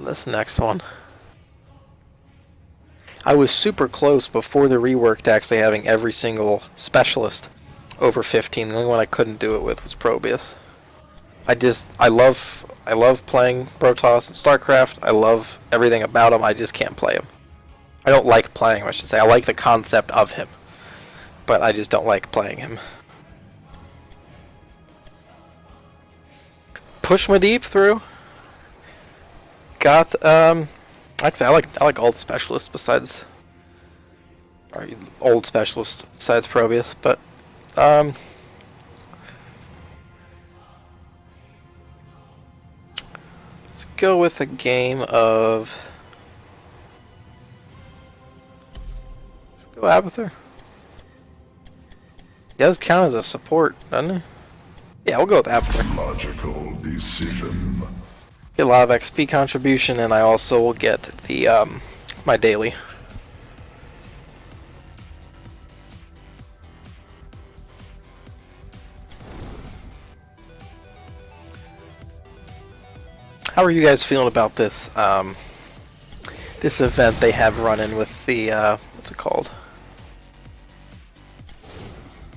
this next one. I was super close before the rework to actually having every single specialist over 15. The only one I couldn't do it with was Probius. I love playing Protoss and StarCraft. I love everything about him. I just can't play him. I don't like playing him, I should say. I like the concept of him, but I just don't like playing him. Push Medivh through. Got actually I like all the specialists besides, or old specialists besides Probius, but let's go with a game of go Abathur. He does count as a support, doesn't he? Yeah, we'll go with Abathur. Logical decision. Get a lot of XP contribution, and I also will get the my daily. How are you guys feeling about this this event they have running with the what's it called?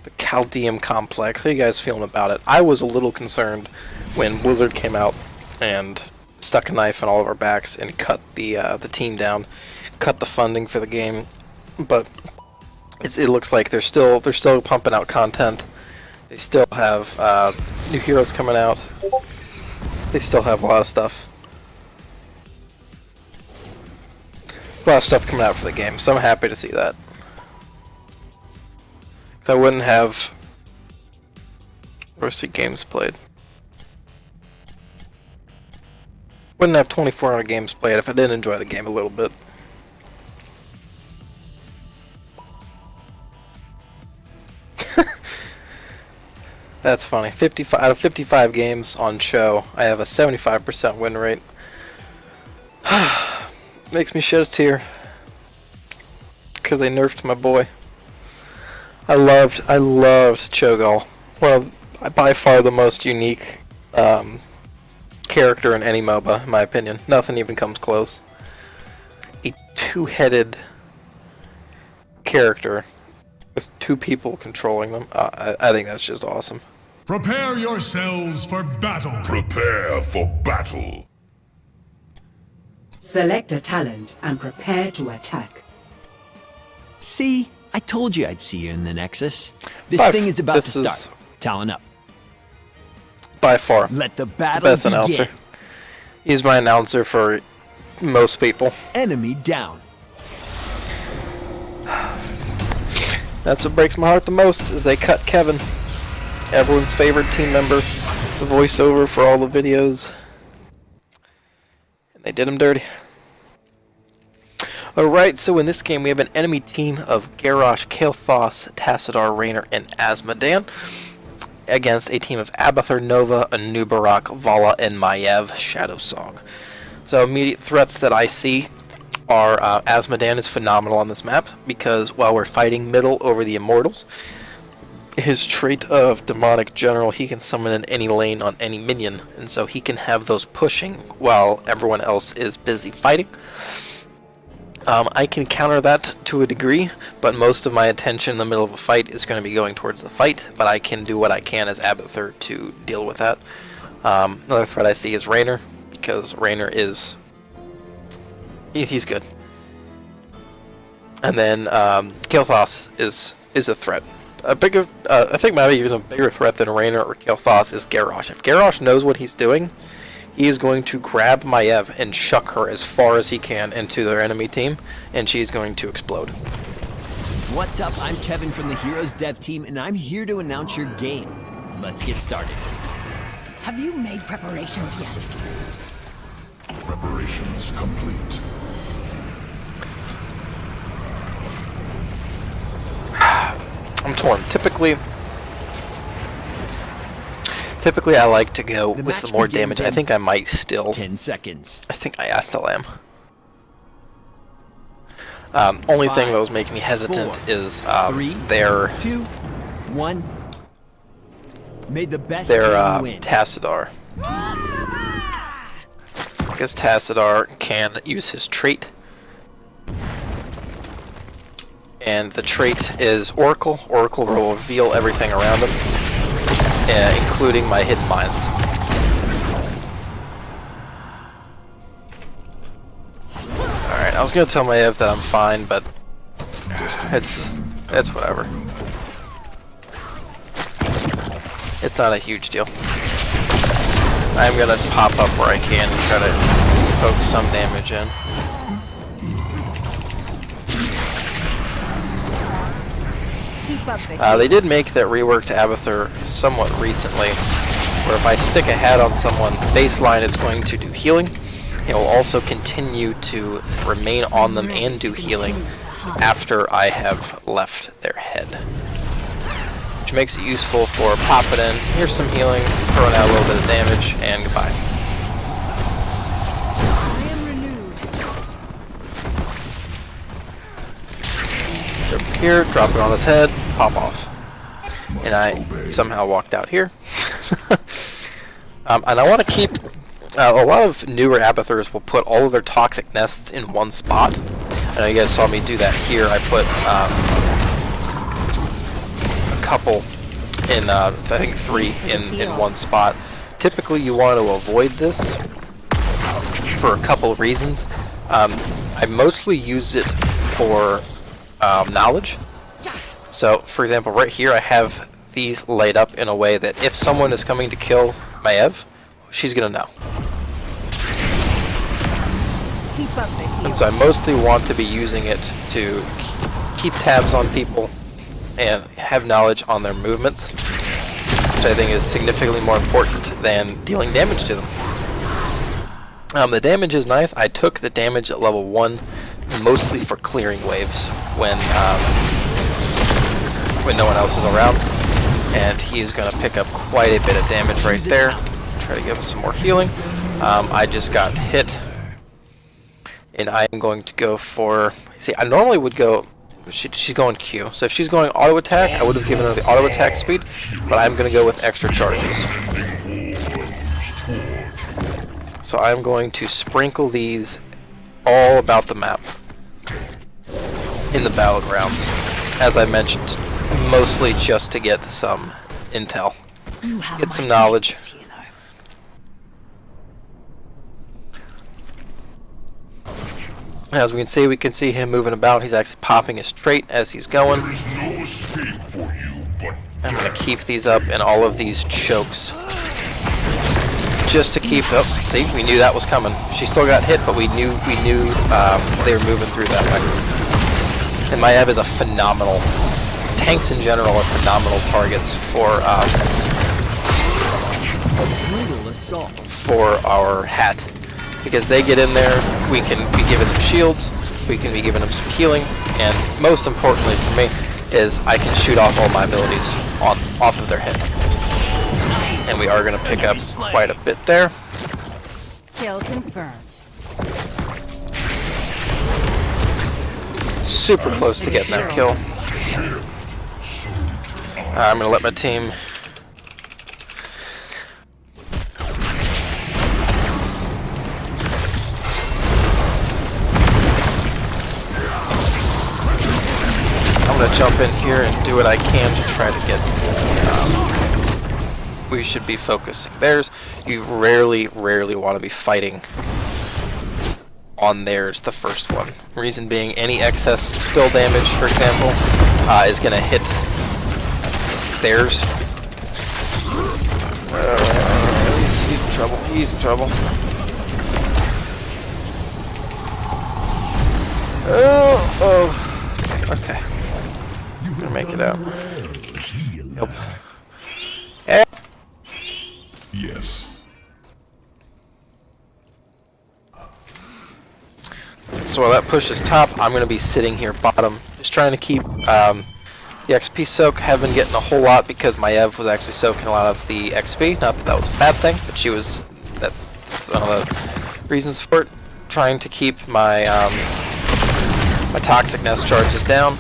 The Chaldeum Complex. How are you guys feeling about it? I was a little concerned when Blizzard came out and stuck a knife in all of our backs and cut the team down, cut the funding for the game. But it looks like they're still pumping out content. They still have new heroes coming out. They still have a lot of stuff. A lot of stuff coming out for the game, so I'm happy to see that. If I wouldn't have Rusty games played. Wouldn't have 24 games played if I didn't enjoy the game a little bit. That's funny. 55 out of 55 games on show, I have a 75% win rate. Makes me shed a tear because they nerfed my boy. I loved Cho'Gall. Well, by far the most unique character in any MOBA, in my opinion. Nothing even comes close. A two-headed character with two people controlling them. I think that's just awesome. Prepare yourselves for battle. Prepare for battle. Select a talent and prepare to attack. See? I told you I'd see you in the Nexus. This By thing is about to this start. Talon up. By far, Let the the battle best begin. announcer. He's my announcer for most people. Enemy down. That's what breaks my heart the most, is they cut Kevin. Everyone's favorite team member. The voiceover for all the videos. And they did him dirty. Alright, so in this game we have an enemy team of Garrosh, Kael'thas, Tassadar, Raynor, and Azmodan against a team of Abathur, Nova, Anubarak, Vala, and Maiev, Shadowsong. So immediate threats that I see are Azmodan is phenomenal on this map because while we're fighting middle over the Immortals, his trait of Demonic General, he can summon in any lane on any minion, and so he can have those pushing while everyone else is busy fighting. I can counter that to a degree, but most of my attention in the middle of a fight is going to be going towards the fight, but I can do what I can as Abathur to deal with that. Another threat I see is Raynor, because Raynor is... he's good. And then Kael'thas is a threat. I think maybe even a bigger threat than Raynor or Kael'thas is Garrosh. If Garrosh knows what he's doing, he is going to grab Maiev and chuck her as far as he can into their enemy team, and she's going to explode. What's up? I'm Kevin from the Heroes Dev Team, and I'm here to announce your game. Let's get started. Have you made preparations yet? Preparations complete. I'm torn. Typically I like to go The with match the more begins damage. I in think I might still. 10 seconds. I think I Astalam. Only thing that was making me hesitant 4, is 3, their 2, 1. May the best their team win. Tassadar. because Tassadar can use his trait. And the trait is Oracle. Oracle will reveal everything around him, including my hidden mines. Alright, I was going to tell Maiev that I'm fine, but it's whatever. It's not a huge deal. I'm going to pop up where I can and try to poke some damage in. They did make that rework to Abathur somewhat recently, where if I stick a hat on someone, baseline it's going to do healing. It will also continue to remain on them and do healing after I have left their head. Which makes it useful for popping in, here's some healing, throwing out a little bit of damage, and goodbye. Over here, drop it on his head, pop off. And I somehow walked out here. And I want to keep... a lot of newer Abathurs will put all of their toxic nests in one spot. I know you guys saw me do that here. I put a couple in, I think 3 in one spot. Typically you want to avoid this for a couple of reasons. I mostly use it for knowledge. So, for example, right here I have these laid up in a way that if someone is coming to kill Maiev, she's gonna know. And so I mostly want to be using it to keep tabs on people and have knowledge on their movements, which I think is significantly more important than dealing damage to them. The damage is nice. I took the damage at level 1 mostly for clearing waves when no one else is around, and he's going to pick up quite a bit of damage right there. Try to give him some more healing. I just got hit, and I am going to go for... See, I normally would go... She's going Q, so if she's going auto attack, I would have given her the auto attack speed, but I'm going to go with extra charges. So I'm going to sprinkle these all about the map in the battlegrounds, as I mentioned, mostly just to get some intel, get some knowledge. As we can see him moving about. He's actually popping his trait as he's going. I'm going to keep these up in all of these chokes, just to keep up. See, we knew that was coming. She still got hit, but we knew they were moving through that way. And Maiev is a phenomenal... Tanks in general are phenomenal targets for our hat, because they get in there. We can be giving them shields. We can be giving them some healing, and most importantly for me is I can shoot off all my abilities off of their head. And we are going to pick up quite a bit there. Kill confirmed. Super close to getting that kill. I'm going to let my team... I'm going to jump in here and do what I can to try to get... we should be focusing theirs. You rarely want to be fighting on theirs the first one. Reason being, any excess spill damage, for example, is going to hit theirs. He's in trouble. He's in trouble. Oh. Okay. I'm gonna make it out. Nope. Yes. So while that pushes top, I'm going to be sitting here bottom, just trying to keep the XP soak. Have been getting a whole lot because Maiev was actually soaking a lot of the XP. Not that that was a bad thing, but she was... That's one of the reasons for it. Trying to keep my my toxic nest charges down.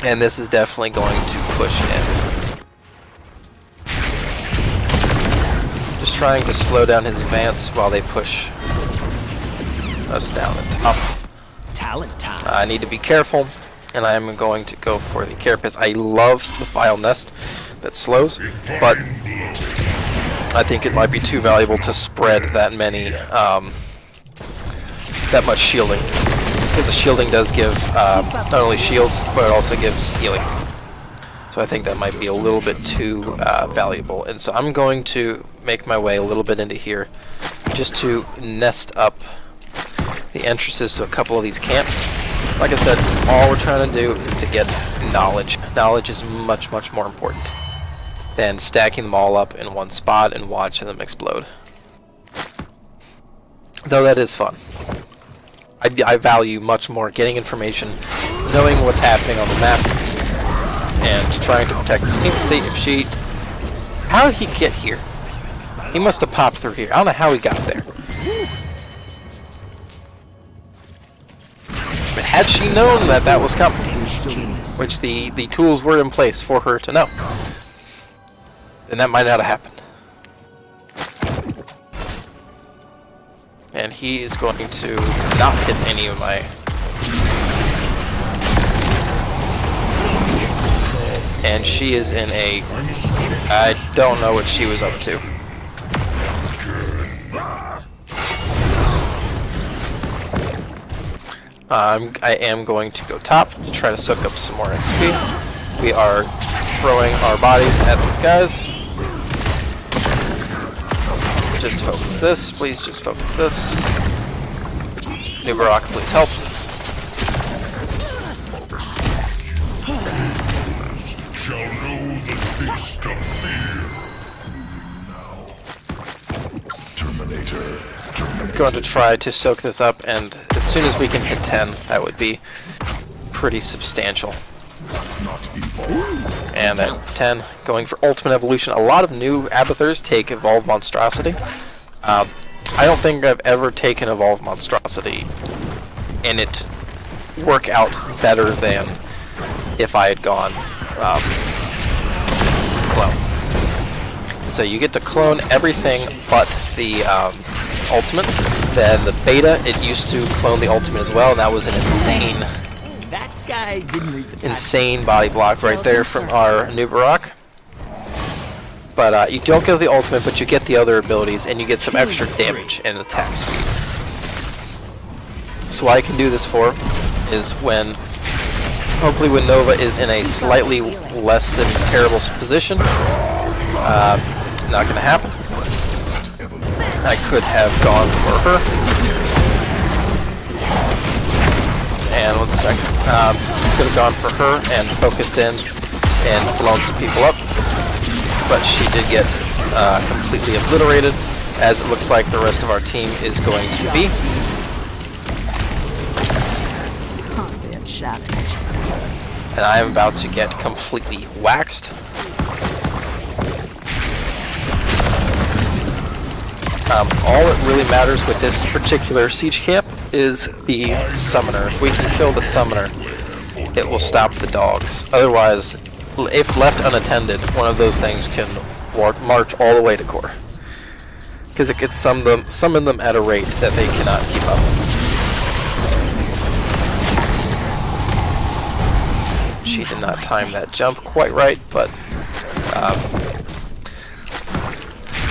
And this is definitely going to push in. Just just trying to slow down his advance while they push us down the top. Talent time. I need to be careful, and I'm going to go for the carapace. I love the Vile Nest that slows, but I think it might be too valuable to spread that many, that much shielding. Because the shielding does give not only shields, but it also gives healing. So I think that might be a little bit too valuable. And so I'm going to make my way a little bit into here, just to nest up the entrances to a couple of these camps. Like I said, all we're trying to do is to get knowledge. Knowledge is much, much more important than stacking them all up in one spot and watching them explode. Though that is fun. I value much more getting information, knowing what's happening on the map, and trying to protect the team. See, if she... How did he get here? He must have popped through here. I don't know how he got there. But had she known that that was coming, which the tools were in place for her to know, then that might not have happened. And he is going to not hit any of my... And she is in a... I don't know what she was up to. I am going to go top to try to soak up some more XP. We are throwing our bodies at these guys. Just focus this, please just focus this. New Barak, please help. Shall know the taste of fear. Terminator. I'm going to try to soak this up, and as soon as we can hit 10, that would be pretty substantial. And that's 10. Going for Ultimate Evolution. A lot of new Abathurs take Evolved Monstrosity. I don't think I've ever taken Evolved Monstrosity and it work out better than if I had gone clone. So you get to clone everything but the ultimate. Then the beta, it used to clone the ultimate as well, and that was an insane... That guy didn't read the insane body block right there from our new Barak. But you don't get the ultimate, but you get the other abilities, and you get some extra damage and attack speed. So what I can do this for is when, hopefully when Nova is in a slightly less than terrible position. Not going to happen. I could have gone for her. And 1 second. Could have gone for her and focused in and blown some people up. But she did get completely obliterated, as it looks like the rest of our team is going to be. And I am about to get completely waxed. All that really matters with this particular siege camp is the summoner. If we can kill the summoner, it will stop the dogs. Otherwise, if left unattended, one of those things can march all the way to core. Because it could summon them at a rate that they cannot keep up. She did not time that jump quite right, but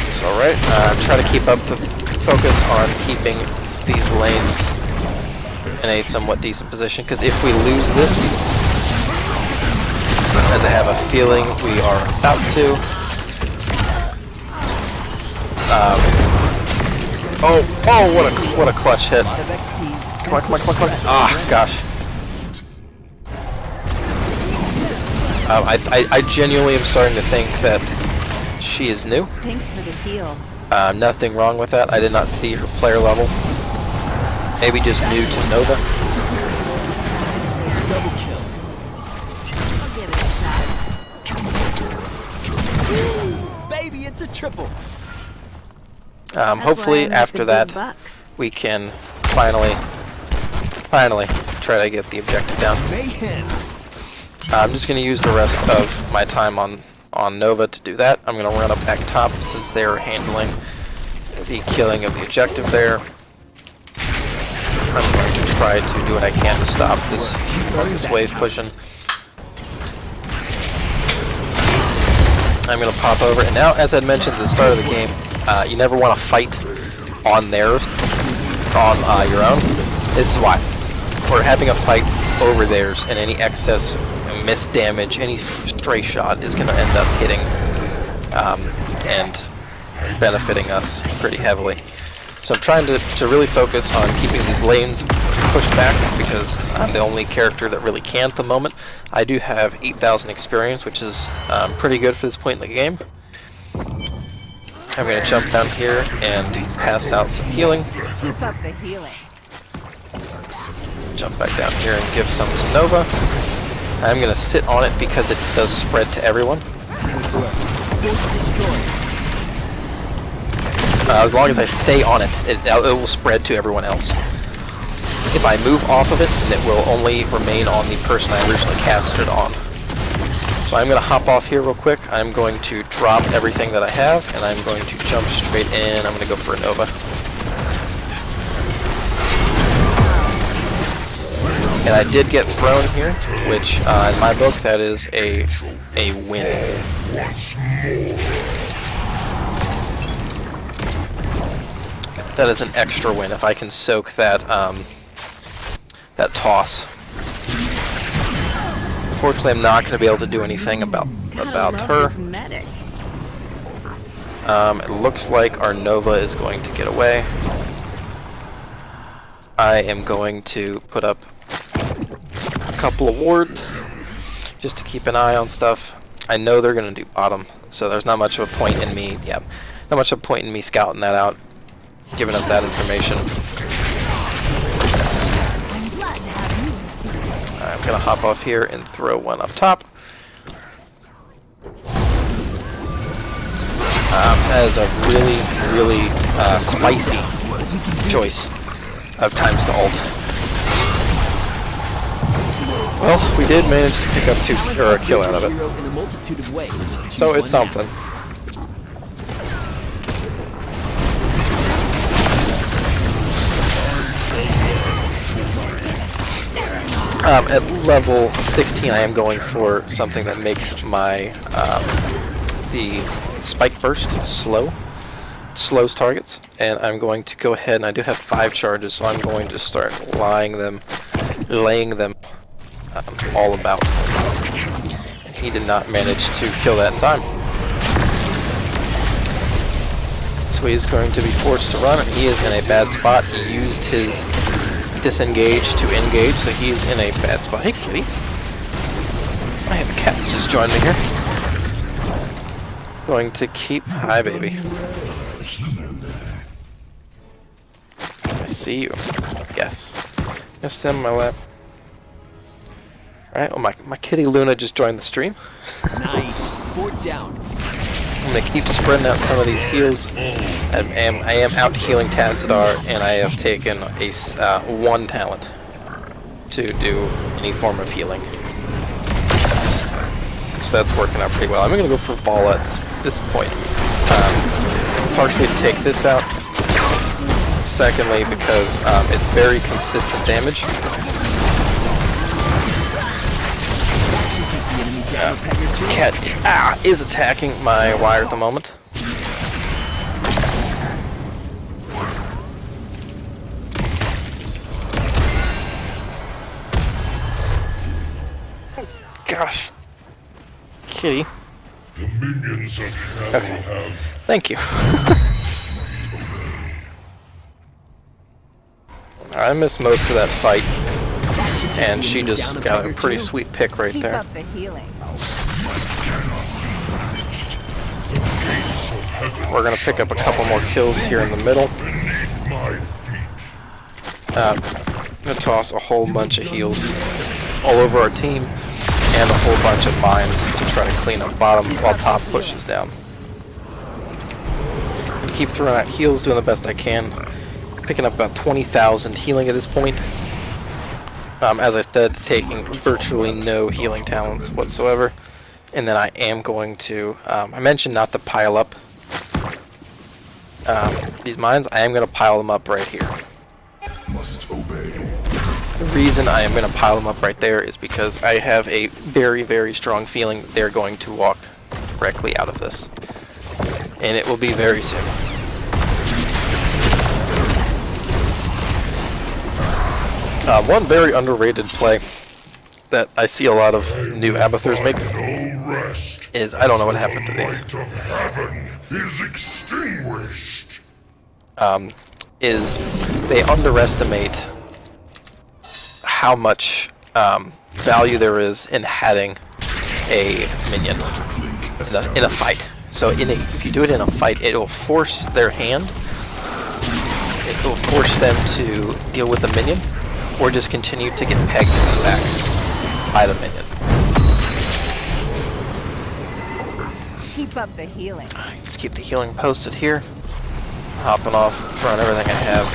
it's alright. Try to keep up the focus on keeping these lanes in a somewhat decent position, because if we lose this, as I have a feeling we are about to, oh, what a clutch hit. Come on. Ah, gosh. I genuinely am starting to think that she is new. Thanks for the heal. Nothing wrong with that. I did not see her player level. Maybe just new to Nova. double kill. I'll give it a shot. Baby, it's a triple. Hopefully after that we can finally try to get the objective down. Mayhem. I'm just going to use the rest of my time on on Nova to do that. I'm going to run up back top since they're handling the killing of the objective there. I'm going to try to do what I can to stop this wave pushing. I'm going to pop over, and now, as I mentioned at the start of the game, you never want to fight on theirs on your own. This is why. We're having a fight over theirs, and any excess miss damage, any stray shot is going to end up hitting and benefiting us pretty heavily. So I'm trying to really focus on keeping these lanes pushed back because I'm the only character that really can at the moment. I do have 8,000 experience, which is pretty good for this point in the game. I'm going to jump down here and pass out some healing. Keep up the healing. Jump back down here and give some to Nova. I'm going to sit on it because it does spread to everyone. As long as I stay on it, it will spread to everyone else. If I move off of it, then it will only remain on the person I originally cast it on. So I'm going to hop off here real quick. I'm going to drop everything that I have, and I'm going to jump straight in. I'm going to go for a Nova. And I did get thrown here, which in my book that is a win. That is an extra win if I can soak that that toss. Unfortunately, I'm not going to be able to do anything about her. It looks like our Nova is going to get away. I am going to put up a couple of wards just to keep an eye on stuff. I know they're going to do bottom, so there's not much of a point in me. Yeah, not much of a point in me scouting that out, giving us that information. I'm going to hop off here and throw one up top. That is a really spicy choice of times to ult. Well, we did manage to pick up a kill out of it. So it's something. At level 16, I am going for something that makes my the spike burst slows targets, and I'm going to go ahead, and I do have 5 charges, so I'm going to start laying them all about. And he did not manage to kill that in time, so he's going to be forced to run, and he is in a bad spot. He used his disengage to engage, so he's in a bad spot. Hey, kitty. I have a cat that just joined me here. Going to keep... Hi, baby. I see you. Yes. Just send my lap. Alright, well, my kitty Luna just joined the stream. Nice. Fort down. I'm going to keep spreading out some of these heals. I am out healing Tassadar, and I have taken a 1 talent to do any form of healing. So that's working out pretty well. I'm going to go for Vala at this point. Partially to take this out. Secondly, because it's very consistent damage. Cat is attacking my wire at the moment. Gosh. Kitty. The minions of hell Okay. have Thank you. I missed most of that fight, and she just got a pretty sweet pick right Keep there. up the healing. We're gonna pick up a couple more kills here in the middle. beneath my feet. I'm gonna toss a whole bunch of heals all over our team, and a whole bunch of mines to try to clean up bottom while top pushes down. Keep throwing out heals, doing the best I can. Picking up about 20,000 healing at this point. As I said, taking virtually no healing talents whatsoever. And then I am going to, I mentioned not to pile up these mines. I am going to pile them up right here. Must obey. The reason I am going to pile them up right there is because I have a very, very strong feeling that they're going to walk directly out of this. And it will be very soon. One very underrated play that I see a lot of new Abathurs make No rest. is, I don't know what happened to these, Light of heaven is extinguished. is they underestimate how much value there is in having a minion in a fight. So if you do it in a fight, it will force their hand. It will force them to deal with the minion, or just continue to get pegged in the back by the minion. Keep up the healing. Just keep the healing posted here. Hopping off, throwing everything I have.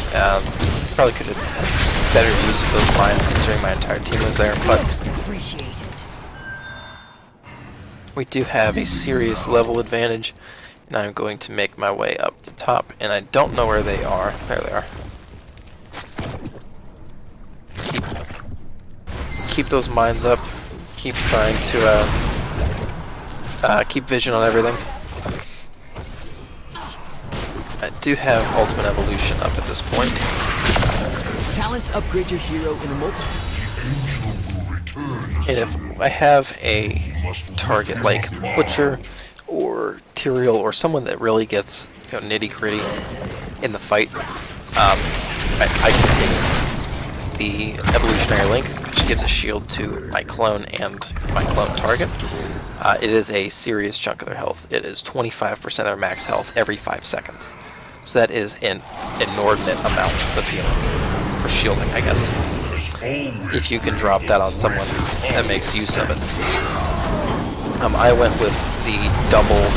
Probably could have had better use of those mines considering my entire team was there, but Appreciated. we do have a serious level advantage, and I'm going to make my way up to top, and I don't know where they are. There they are. Keep those mines up. Keep trying to keep vision on everything. I do have Ultimate Evolution up at this point. Talents upgrade your hero in a multitude. Angel who returns. And if I have a target like Butcher or Tyrael or someone that really gets nitty gritty in the fight, I can take the Evolutionary Link, which gives a shield to my clone and my clone target. It is a serious chunk of their health. It is 25% of their max health every 5 seconds. So that is an inordinate amount of healing, or shielding, I guess. If you can drop that on someone that makes use of it. I went with the double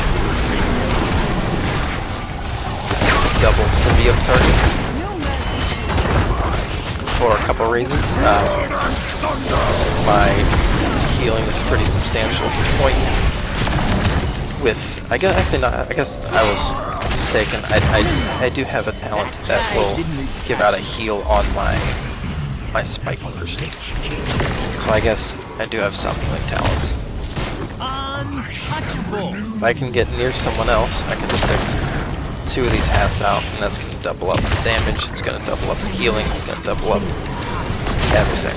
symbiote target for a couple reasons. My healing is pretty substantial at this point. I guess I was mistaken. I do have a talent that will give out a heal on my spike burst. So I guess I do have some healing talents. Untouchable. If I can get near someone else, I can stick 2 of these hats out, and that's going to double up the damage, it's going to double up the healing, it's going to double up everything.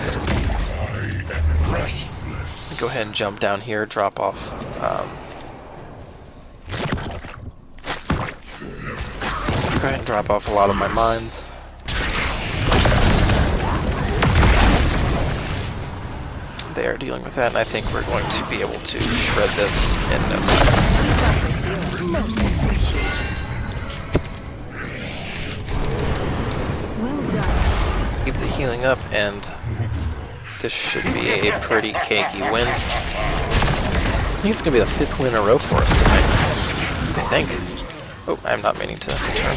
Go ahead and jump down here, drop off. Go ahead and drop off a lot of my mines. They are dealing with that, and I think we're going to be able to shred this in no time. Well done. Keep the healing up, and this should be a pretty cakey win. I think it's going to be the 5th win in a row for us tonight. I think. Oh, I'm not meaning to return.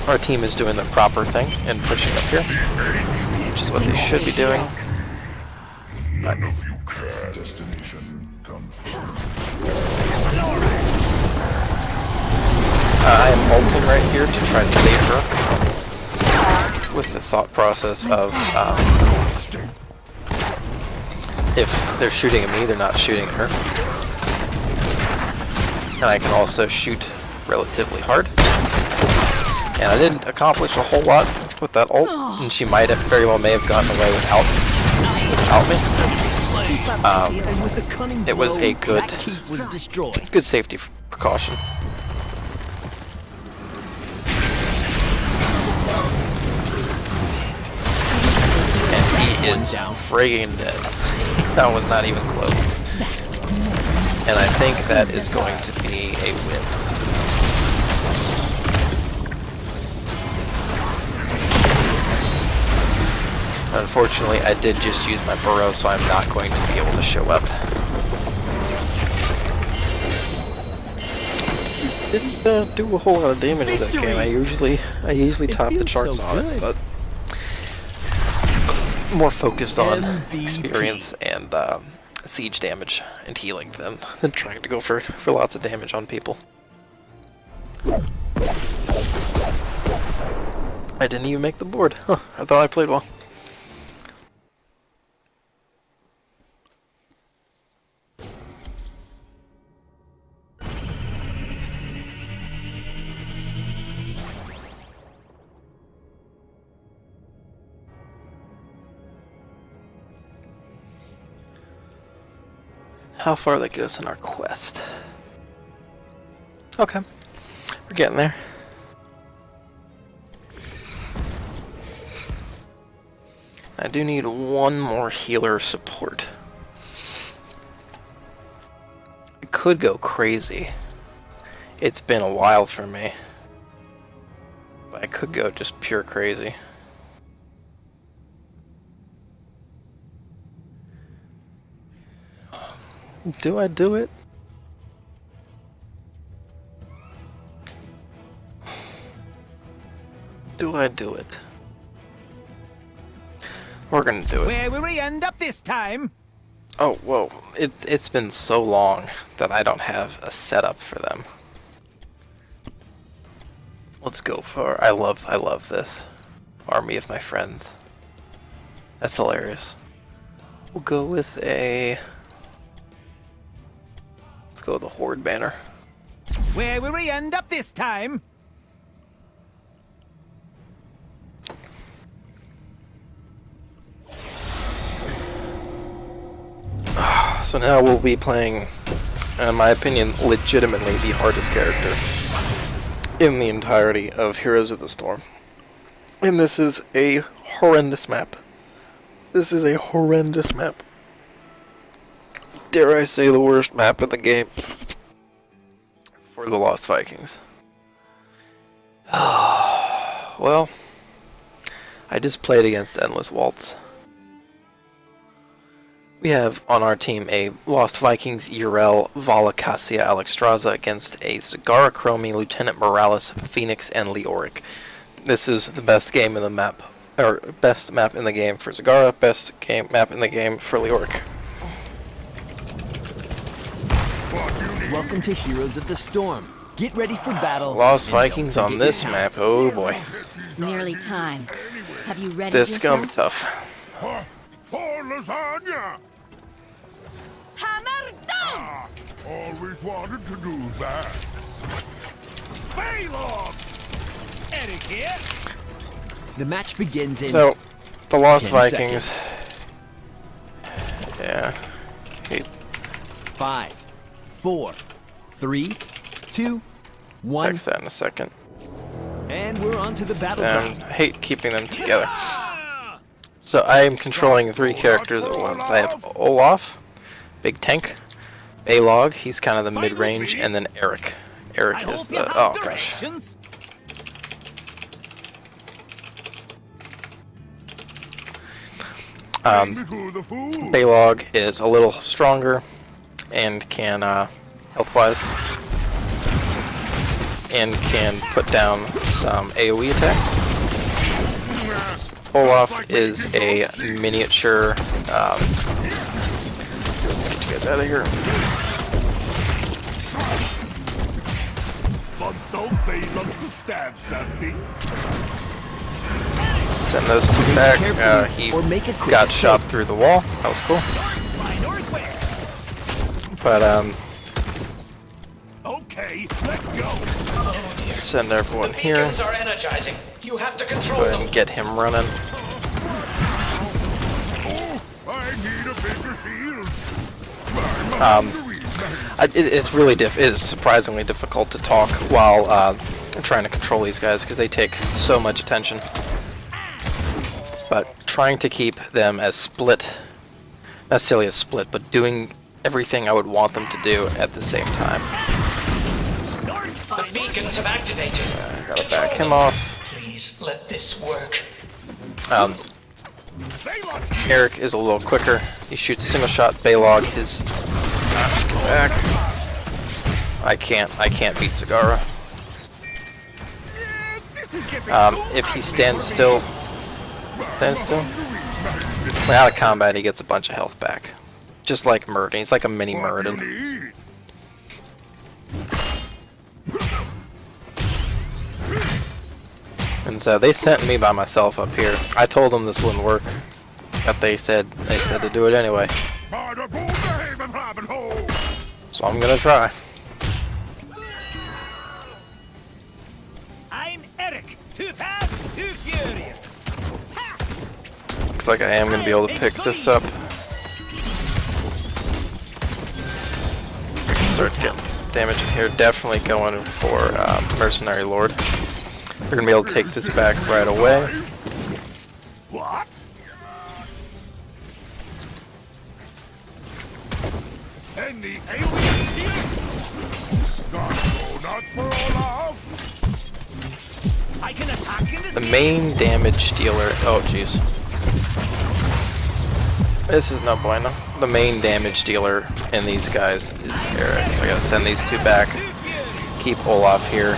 Our team is doing the proper thing and pushing up here, which is what they should be doing. None of you care. Destination confirmed. I am ulting right here to try to save her, with the thought process of if they're shooting at me, they're not shooting at her. And I can also shoot relatively hard. And I didn't accomplish a whole lot with that ult, and she may have gotten away without me. And with the cunning It was blow, a good that keep was destroyed. good safety precaution. And he is friggin' dead. That was not even close. And I think that is going to be a win. Unfortunately, I did just use my burrow, so I'm not going to be able to show up. Didn't do a whole lot of damage in that game. I usually top the charts on it, but more focused on MVP. experience and siege damage and healing than trying to go for lots of damage on people. I didn't even make the board. Huh, I thought I played well. How far that get us in our quest? Okay, we're getting there. I do need one more healer support. I could go crazy. It's been a while for me. But I could go just pure crazy. Do I do it? Do I do it? We're gonna do it. Where will we end up this time? Oh, whoa. It's been so long that I don't have a setup for them. Let's go for... I love this. Army of my friends. That's hilarious. We'll go with a... Let's go with a Horde banner. Where will we end up this time? So now we'll be playing, in my opinion, legitimately the hardest character in the entirety of Heroes of the Storm. And this is a horrendous map. This is a horrendous map. Dare I say the worst map of the game for the Lost Vikings. Well, I just played against Endless Waltz. We have on our team a Lost Vikings, Urel, Vala, Cassia, Alexstrasza against a Zagara, Chromie, Lieutenant Morales, Phoenix, and Leoric. This is the best game in the map, or best map in the game for Zagara, best map in the game for Leoric. Welcome to Heroes of the Storm. Get ready for battle. Lost and don't Vikings on forget this to map, oh boy. It's nearly time. Have you ready This is gonna be yourself? tough. For lasagna! Hammer down! Always wanted to do that. Baylor! Eric here? The match begins in So, the Lost 10 Vikings. seconds. Yeah. Hey, 5, 4, 3, 2, 1, fix that in a second. and we're on to the I battleground. hate keeping them together. So I am controlling 3 characters at once. I have Olaf, Big Tank, Balog, he's kind of the mid-range, and then Eric. Eric is the... oh gosh. Before the fool. Balog is a little stronger and can, health-wise, and can put down some AoE attacks. Olaf is a miniature, let's get you guys out of here. But don't they love to stab something? Send those 2 back. He got shot through the wall. That was cool. But, Okay, let's go. send everyone here. Beacons are energizing. You have to control Go ahead them. and get him running. I need a bigger shield. It's really it is surprisingly difficult to talk while trying to control these guys because they take so much attention. But trying to keep them as split, not necessarily as split, but doing everything I would want them to do at the same time. The beacons have activated. I gotta back him off. Please let this work. Eric is a little quicker. He shoots a single shot. Balog is back. I can't beat Zagara. If he stands still, When out of combat, he gets a bunch of health back. Just like Murden. He's like a mini What you Murden. need? And so they sent me by myself up here. I told them this wouldn't work, but they said to do it anyway. So I'm gonna try. I'm Eric. Too fast, too furious. Looks like I am gonna be able to pick this up. Start getting some damage in here. Definitely going for Mercenary Lord. We're gonna be able to take this back right away. What? Any aliens here? Not for Olaf. I can attack in this The main damage dealer. Oh jeez. This is no bueno. The main damage dealer in these guys is Eric, so I gotta send these two back. Keep Olaf here.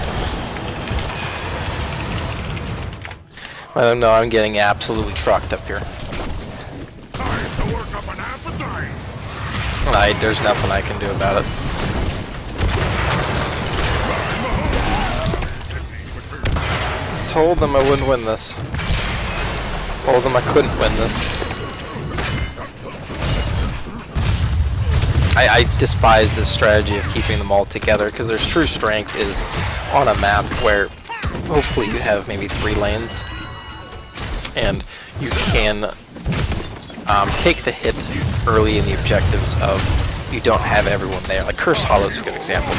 Oh no, I'm getting absolutely trucked up here. Time to work up an appetite. There's nothing I can do about it. Told them I wouldn't win this. Told them I couldn't win this. I despise this strategy of keeping them all together, because their true strength is on a map where hopefully you have maybe 3 lanes and you can take the hit early in the objectives of you don't have everyone there. Like Cursed Hollow is a good example,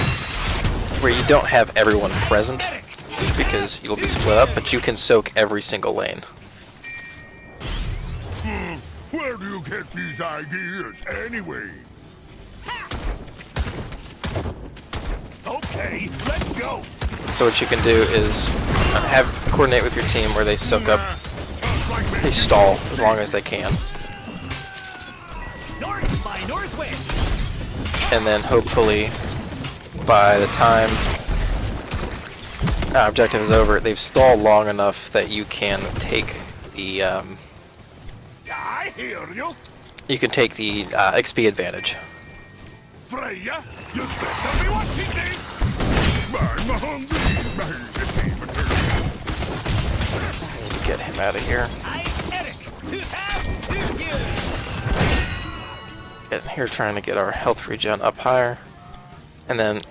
where you don't have everyone present because you'll be split up, but you can soak every single lane. Where do you get these ideas anyway? Okay, let's go. So what you can do is coordinate with your team where they soak up, they stall as long as they can, north by northwest. and then hopefully by the time objective is over, they've stalled long enough that you can take the I hear you. XP advantage. Freya, you better be watching this. I'm hungry. Get him out of here. I'm Eric. Too fast, too furious. Get in here trying to get our health regen up higher. And then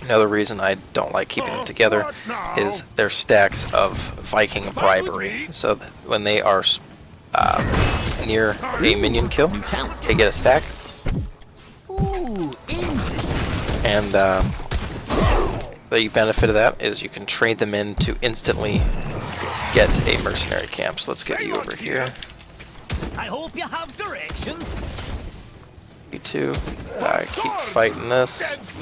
another reason I don't like keeping them together is their stacks of Viking bribery. So that when they are near a minion kill, they get a stack. Ooh, And the benefit of that is you can trade them in to instantly get a mercenary camp. So let's get you over here. I hope you have directions. You two, keep fighting this. Let's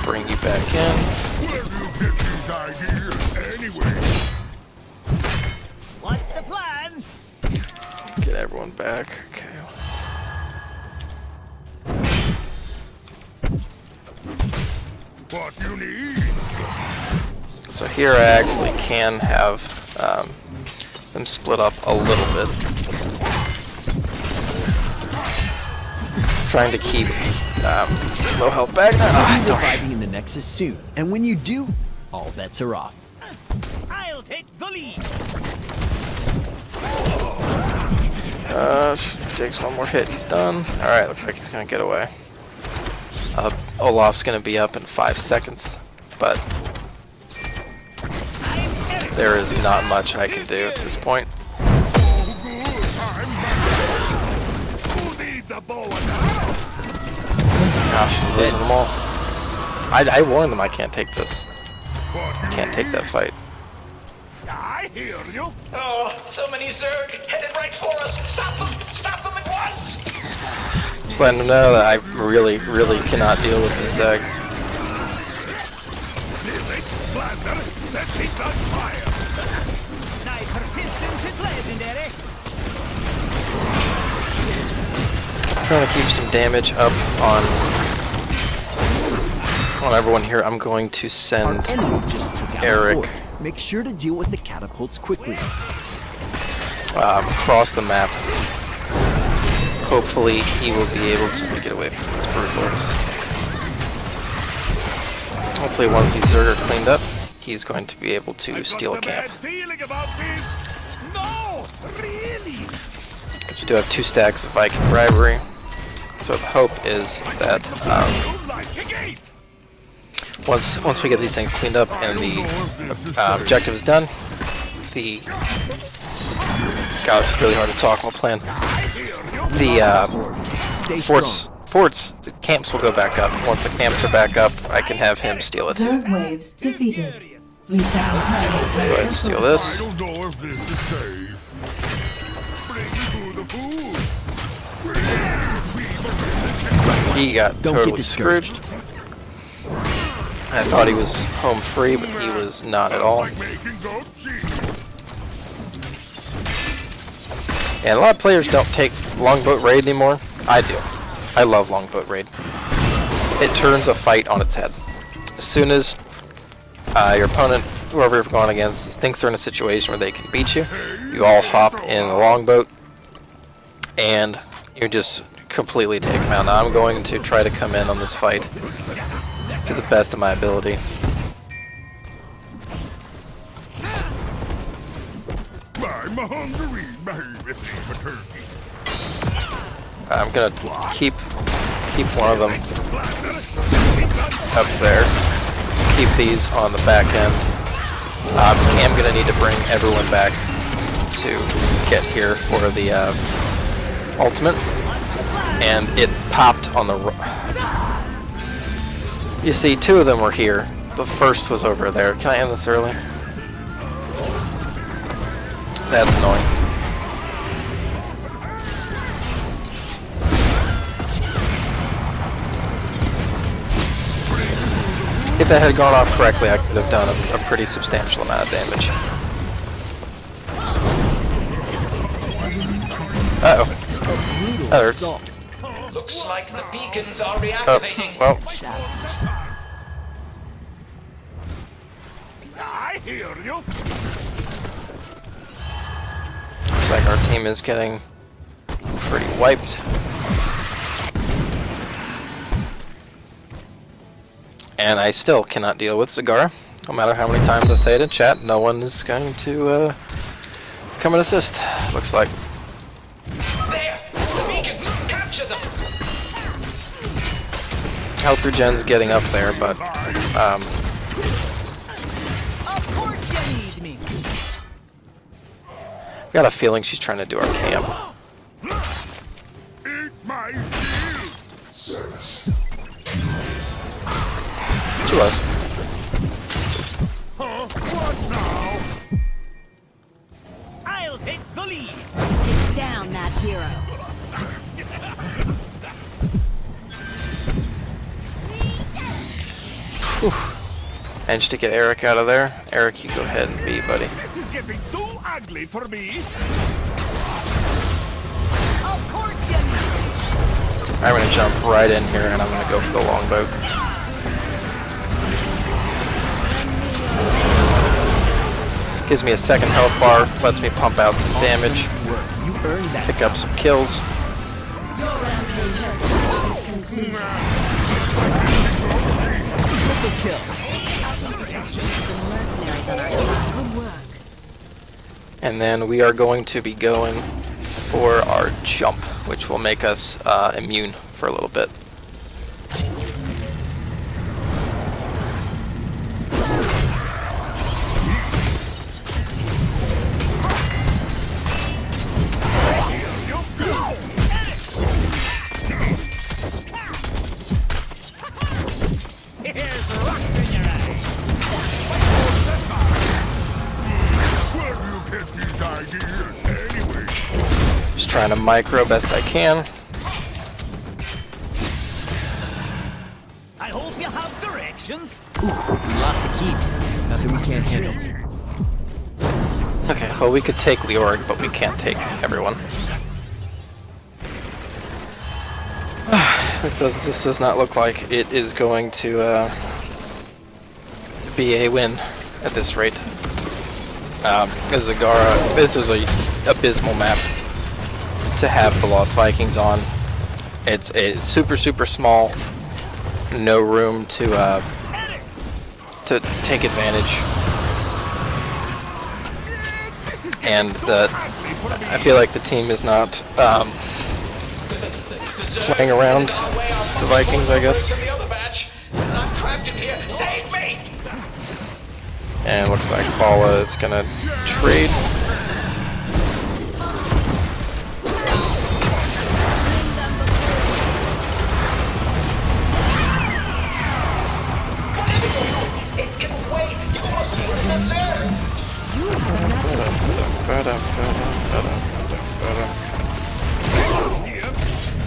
bring you back in. Where do you get these ideas anyway? What's the plan? Get everyone back. Okay. What you need? So here I actually can have them split up a little bit. Trying to keep low health back. We're arriving in the Nexus soon, and when you do, all bets are off. I'll take the lead. Takes one more hit, he's done. Alright, looks like he's gonna get away. Olaf's gonna be up in 5 seconds, but there is not much I can do at this point. Gosh, I'm losing them all. I warned them I can't take this. Can't take that fight. I hear you. Oh, so many Zerg headed right for us. Stop them! Stop them at once! Just letting them know that I really, really cannot deal with this Zerg. Set it on fire. My persistence is legendary. Trying to keep some damage up on everyone here. I'm going to send Our enemy just took out Eric. a fort. Make sure to deal with the catapults quickly. across the map. Hopefully he will be able to get away from these Brood Lords. Hopefully once these Zerg are cleaned up, he's going to be able to steal a camp. Feeling about this. No, really. Because we do have 2 stacks of Viking bribery. So the hope is that once we get these things cleaned up and the objective is done, the gosh, it's really hard to talk while playing. The forts, the camps will go back up. Once the camps are back up, I can have him steal it. Zerg waves defeated. Go ahead and steal this. I don't know if this is safe. Bring me the food. He got totally screwed. I thought he was home free, but he was not at all. Like making goat cheese. And a lot of players don't take longboat raid anymore. I do. I love longboat raid. It turns a fight on its head. As soon as your opponent, whoever you're going against, thinks they're in a situation where they can beat you, you all hop in the longboat and you just completely take them out. Now I'm going to try to come in on this fight to the best of my ability. I'm hungry, baby. Turkey. I'm gonna keep one of them up there. Keep these on the back end. I'm gonna need to bring everyone back to get here for the ultimate, and it popped on the. You see, 2 of them were here. The first was over there. Can I end this early? That's annoying. If that had gone off correctly, I could have done a pretty substantial amount of damage. Uh-oh. That hurts. Looks like the beacons are Oh, reactivating. well. I hear you. Looks like our team is getting pretty wiped. And I still cannot deal with Zagara. No matter how many times I say it in chat, no one is going to come and assist. Looks like. There! The beacons! Capture them! Health regen's getting up there, but Of course you need me. got a feeling she's trying to do our camp. Eat my shield. She was. What now? I'll take the lead. Take down that hero. Managed to get Eric out of there. Eric, you go ahead and be, buddy. This is getting too ugly for me. Of course you need. I'm gonna jump right in here and I'm gonna go for the longboat. Gives me a second health bar, lets me pump out some damage, You earned that. pick up some kills. Triple kill. And then we are going to be going for our jump, which will make us immune for a little bit. Where do you get these ideas anyway? Just trying to micro best I can. I hope you have directions. Ooh, we lost the key. Nothing we can't handle. Okay, well we could take Leorg, but we can't take everyone. This does not look like it is going to be a win at this rate. Zagara, this is a abysmal map to have the Lost Vikings on. It's super small, no room to take advantage, and I feel like the team is not playing around the Vikings, I guess. And looks like Paula is gonna trade.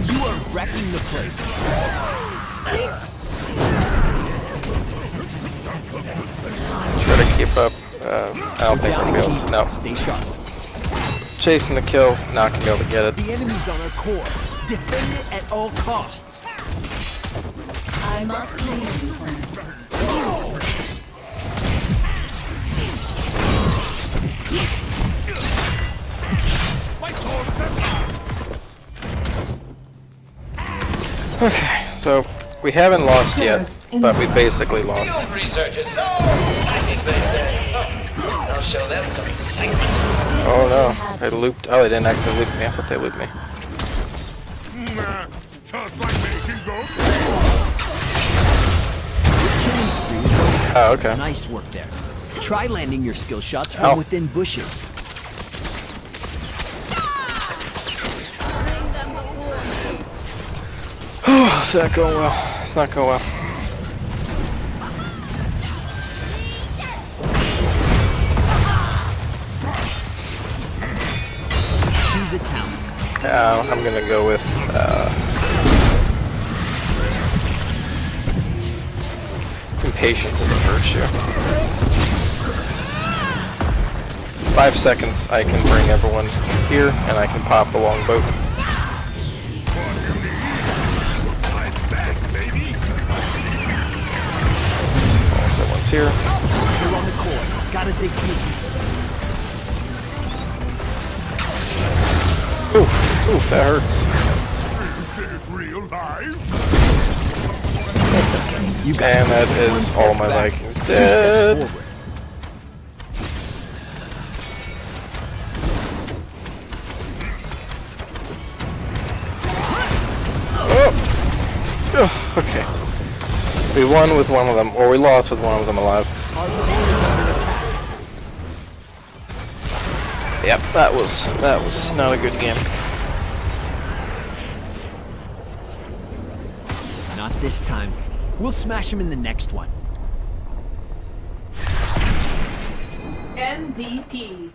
You are wrecking the place. Try to keep up. I don't think we're able to. No. Stay sharp. Chasing the kill, not gonna be able to get it. The enemy's on our core. Defend it at all costs. I must claim you, friend. Okay, so we haven't lost yet, but we basically lost. Researchers, so I think they I'll show them some excitement. Oh no, they looped. Oh, they didn't actually loop me. I thought they looped me. Nah, just like making go. Killing spree is over. Oh, okay. Nice work there. Try landing your skill shots Ow. from within bushes. It's not going well. It's not going well. Choose a talent. I'm gonna go with impatience as a virtue. 5 seconds, I can bring everyone here, and I can pop the longboat. Someone's here. You're on the core. Gotta dig deep. Oof, that hurts. Is this real life? You got And that one is step all my back, Vikings 2 steps dead. forward. Oh, okay. We won with one of them, or we lost with one of them alive. Yep, that was not a good game. Not this time. We'll smash him in the next one. MVP.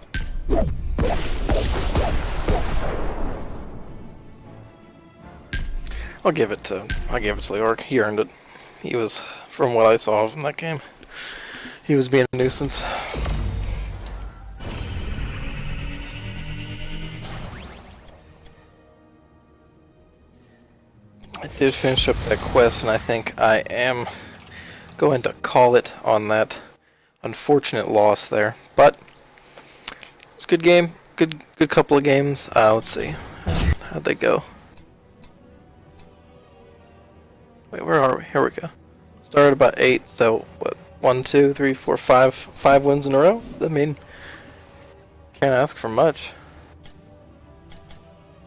I'll give it to Leorg. He earned it. He was, from what I saw of him that game, he was being a nuisance. I did finish up that quest, and I think I am going to call it on that unfortunate loss there. But it's a good game. Good couple of games. Let's see. How'd they go? Wait, where are we? Here we go. Started about 8, so what? 1, 2, 3, 4, 5. 5 wins in a row? I mean, can't ask for much.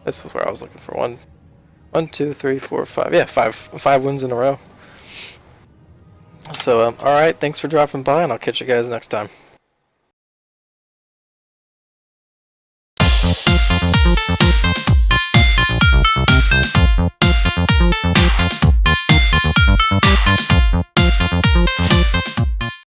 This is where I was looking for. 1, 2, 3, 4, 5. Yeah, 5 wins in a row. So, alright, thanks for dropping by, and I'll catch you guys next time.